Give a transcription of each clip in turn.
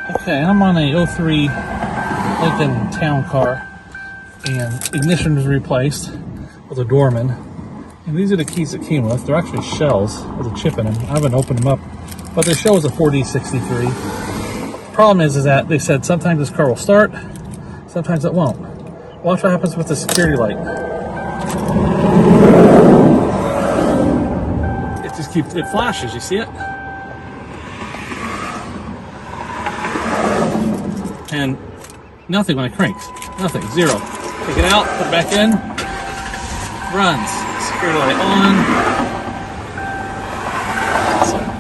Okay, I'm on a '03 Lincoln Town Car, and ignition was replaced with a doorman. And these are the keys it came with. They're actually shells with a chip in them. I haven't opened them up, but they show as a 4D63. The problem is that they said sometimes this car will start, sometimes it won't. Watch what happens with the security light. It flashes, you see it? And nothing when it cranks. Nothing, zero. Take it out, put it back in, runs. Security light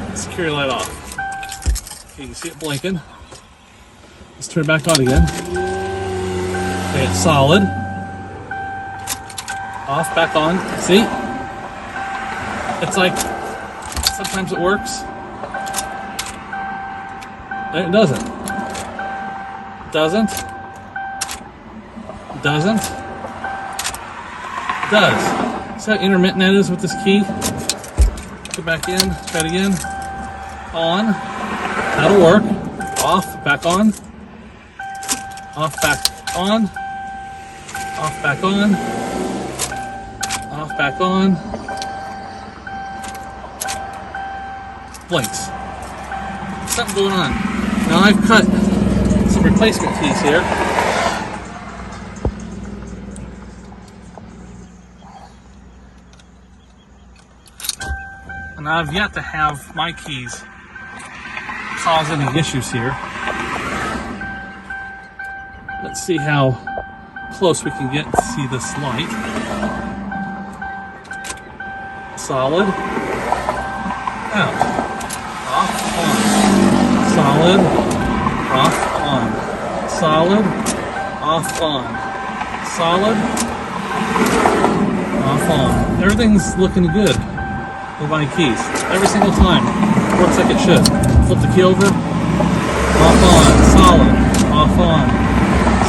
on. Security light off. Okay, you can see it blinking. Let's turn it back on again. Okay, it's solid. Off, back on. See? It's like sometimes it works. It doesn't. Doesn't. Doesn't. Does. See how intermittent that is with this key? Go back in, try it again. On. That'll work. Off, back on. Off, back on. Off, back on. Off, back on. Blinks. Something going on. Now I've cut some replacement keys here. And I've yet to have my keys cause any issues here. Let's see how close we can get to see this light. Solid. Out. Off, on. Solid. Off, on. Solid. Off, on. Solid. Off, on. Everything's looking good with my keys. Every single time. Works like it should. Flip the key over. Off, on. Solid. Off, on.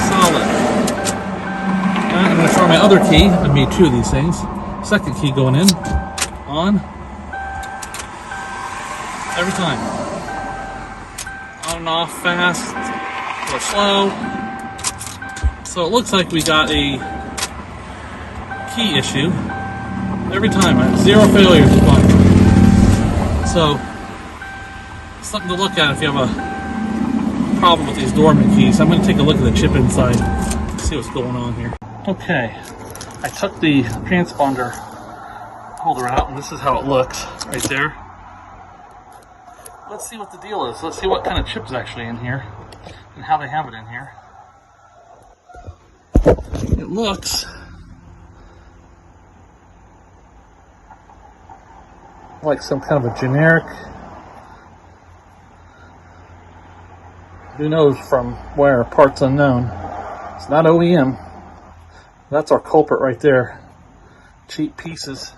Solid. I'm going to try my other key. I made two of these things. Second key going in. On. Every time. On and off, fast or slow. So it looks like we got a key issue. Every time. I have zero failures with one. So, something to look at if you have a problem with these dormant keys. I'm going to take a look at the chip inside, see what's going on here. Okay, I took the transponder holder out, and this is how it looks right there. Let's see what the deal is. Let's see what kind of chip is actually in here and how they have it in here. It looks like some kind of a generic, who knows from where, parts unknown. It's not OEM. That's our culprit right there. Cheap pieces.